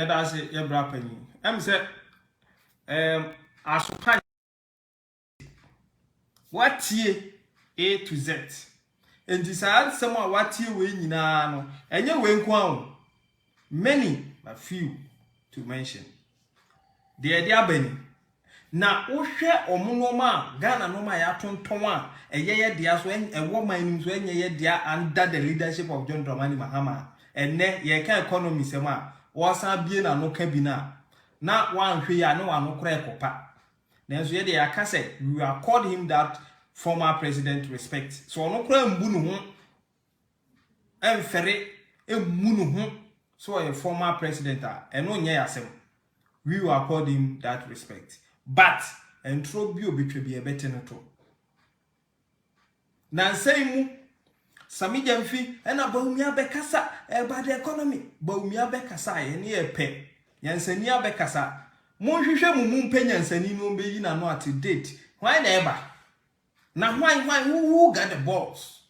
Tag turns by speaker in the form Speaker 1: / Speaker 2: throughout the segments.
Speaker 1: that's it, your brapany. I'm said, as what ye A to Z. And decide someone what ye win no, and you win quam. Many, but few to mention. The idea Benny. Na ohwe omonoma Ghana no ma ya tonton a eyeye dia so ewo man so enyeye dia under the leadership of John Dramani Mahama enne ye ka economy sem a wo san bie na no ka bi na wan hwe ya no wan kora ekopa na so ye de aka say we accord him that former president respect so no kora mbu no ho emfere emu no ho so a former president a eno nye yasem we will accord him that respect. But entro bi obetwe bi ebete no to na nsai mu Sami Jamfi ena Bawumai abekasa about the economy Bawumai abekasa ye ne epe yansani abekasa monhwehwe mu mpenya nsani no be yi na no at date why na eba na why who got the balls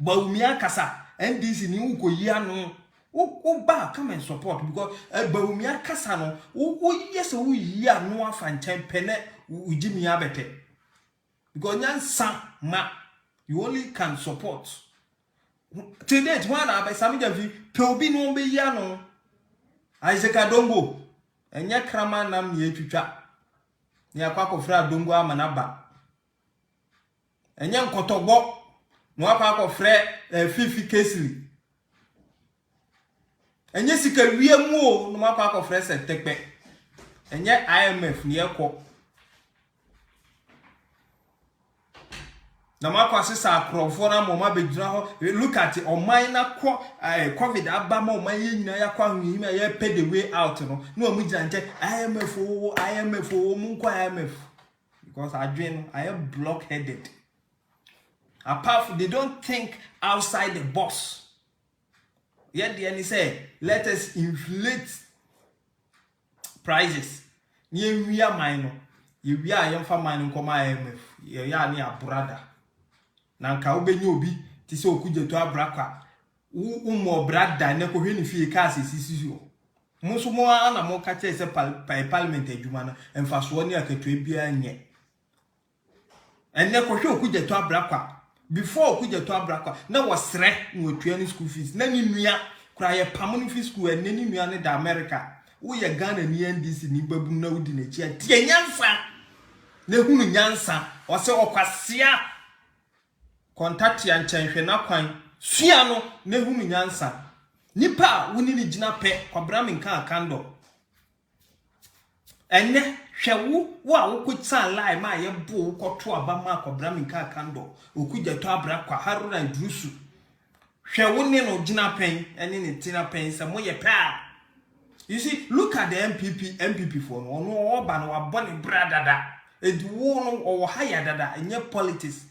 Speaker 1: Bawumai akasa NDC ni ukoyi anu who ba come and support because Bawumai kasa no who yes who yi anu afanchen pene ujimi abete because nyansa ma you only can support today one by Sami Jamfi pe obi no be yi anu Isaac Adongo enye krama nam ni etwitwa ni akwa Adongo amanaba enye nkotogbo no akwa Fifi Kesili enye sika wiemu o no akwa se tekpe enye IMF ni ekwo na makwa sisa akrofo na moma bejira ho look at it oman na covid abama oman ye nyina yakwa hwim ya pay the way out no na omu gira nche IMF o munko IMF because adwen I am blockheaded apart from they don't think outside the box yet the any say let us inflate prices ni wia man no ye wia ayemfa man no koma IMF ye ya ni abrada na nka obenye obi ti se okujeto abrakwa umo brada ne ko hwe ni fie ka asisi o muso mo ana mo ka che se parliament adwuma no emfaso ni akatua bia nye enne ko hwe okujeto abrakwa before okujeto abrakwa na wosre no otua ni school fees na ni nua kura ye pamoni fi school enne ni nua ne da America wo ye Ghana ni NDC ni babu na wudi na chi atie nyansa na hunu nyansa o se okwasea contact ya nchenhwe na kwan sua no na hunu nyansa nipa woni ni gina pe kwabra menka akando enne hwewu wo a wokutsan lai ma ye bo koto aba ma kwabra menka akando okujato abra kwa Haruna Idrusu hwewu ni no gina pen ene ni tina pen se mo ye pa. You see, look at the MPP for no oba no abone bradada edwo no o higher dada enye politics.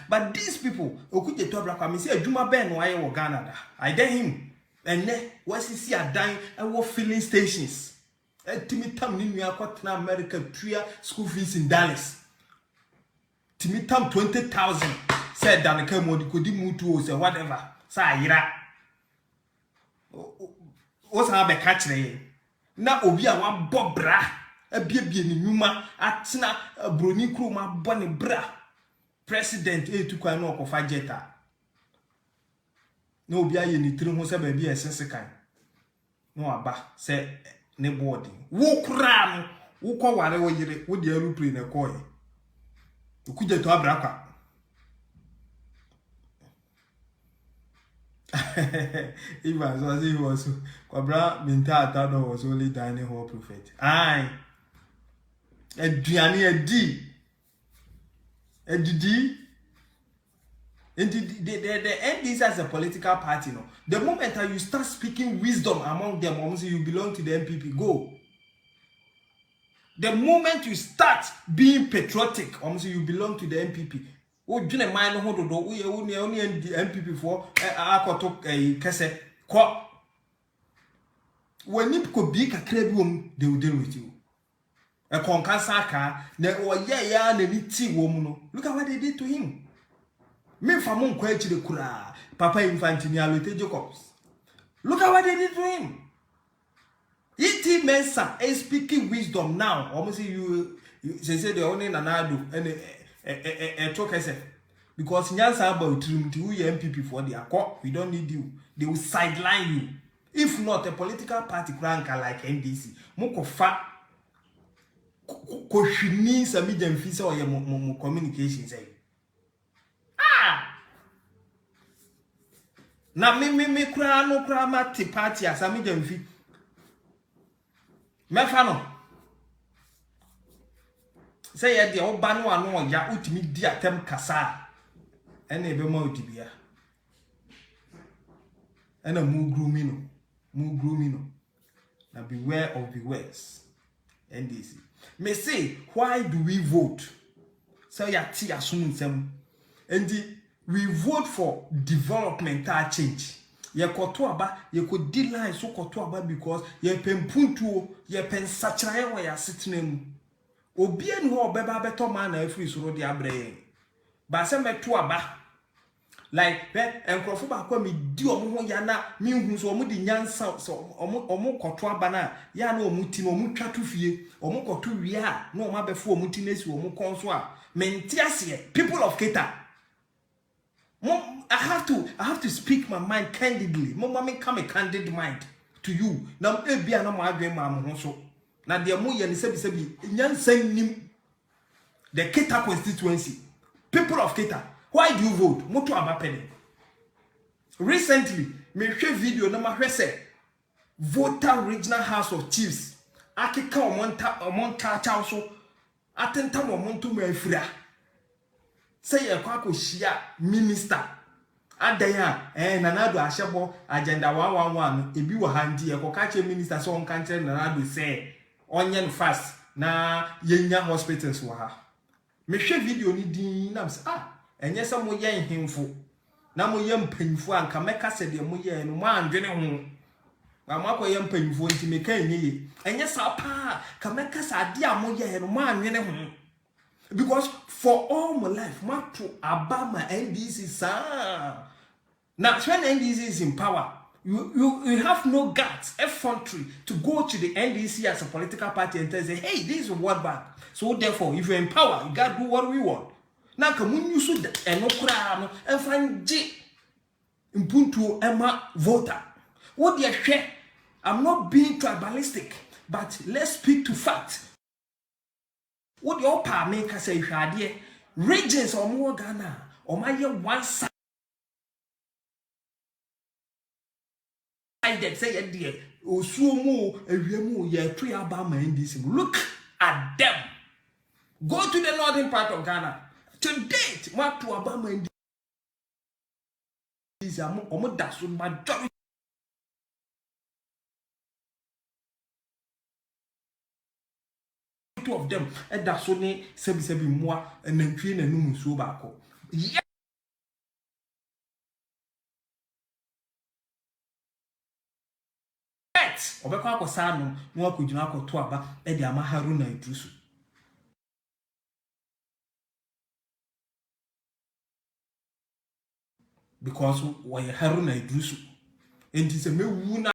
Speaker 1: But these people, okujeto abra kwa me say adwuma ben no aye wo Ghana da. I dare him. Enne wasisi adan ewo filling stations. Timitam ni nua kwatena America tria school fees in Dallas. Timitam 20,000 said that the modi kodi mutu o say whatever. Sa ayira. O sa be catch re. Na obi a wa bobra abiebie ni nwuma atena broni kro ma bone bra. President etukwa no okofa jeta no obi aye ni tiri ho se ba bi esese kan no aba se ne boarding wo kura no wo ko ware wo yire wo di aeroplane e ko ye okujeto abrakwa even so as he was kwabra minta atado was only dining hall prophet ai eduane edi edidi and the NDC as a political party no the moment that you start speaking wisdom among them almost you belong to the MPP go the moment you start being patriotic almost you belong to the MPP o dwene man no hododo wo ye wo ne MPP for akoto kese ko wani ko bi kakra bi wom they will deal with you a concansaka na oye ya na ni ti wo mu no look at what they did to him me famon kwa chire kura papa infantini alote Jacobs look at what they did to him Iti Mensa is speaking wisdom now. Almost you say the only nanado and talk as because Nyansa about trim to MPP for the accord. We don't need you. They will sideline you. If not a political party cranker like NDC, moko fa koshini sa media mfisa or your communication say. Na me kura no kura mati party as a media mfi. Mefa no. Say ya de oba no ano ya utimi di atem kasa. Ene ebe ma odibia. Ena mu grooming no. Now beware of the words. NDC. Me say, why do we vote? So ya ti asun nsem. And we vote for developmental change. Ye koto aba, ye ko di line so koto aba because ye pempuntuo, ye pen sachraye wa ya sitnemu. Obi enu ho obeba beto man na afri soro de abre. Ba se meto aba. Like enkrofo ba kwa me di omo ho ya na me hu so omo di nyansa so omo koto aba na ya na omo ti no omo twa to fie omo koto wi a na omo abefo omo ti nesi omo konso a mentiase people of Keta. I have to speak my mind candidly. Mama me come a candid mind to you. Now e bia na mo adwen ma mo so. Na de mo ye ni sebi nyansa nim the Keta constituency. People of Keta, why do you vote? Moto abapene. Recently, me share video na ma hwese voter regional house of chiefs. Akeka omonta cha so atenta omonto ma afira. Say ye kwa ko shia minister adaya nanado ahyebo agenda 111 ebi wo handi ye ko ka che minister so on kan che nanado say onye no fast na yenya hospitals wo ha me hwe video ni din na say enye se mo ye hemfo na mo ye mpanfo anka meka se de mo ye no mo andwene ho ba mo akọ ye mpanfo nti me kan nye enye sa pa ka meka sa ade a mo ye no mo andwene ho. Because for all my life, Mato Abama NDC sir. Now when NDC is in power, you have no guts, effrontery to go to the NDC as a political party and say, hey, this is what bad. So therefore, if you're in power, you gotta do what we want. Now come on, you should and no crowd and find J impunto Emma voter. What do you share? I'm not being tribalistic, but let's speak to facts. What your pa make us say hwade regions or more Ghana or my one side that say dear osuomo ewiemu ye three Abama NDC. Look at them. Go to the northern part of Ghana. To date, what to Abama NDC omo daso majority of them and that's only sebi moi and then train and no so back. Yet obekwa ko sanu no akujuna ko to aba e de ama Haruna Idrusu because we Haruna Idrusu enti se mewu na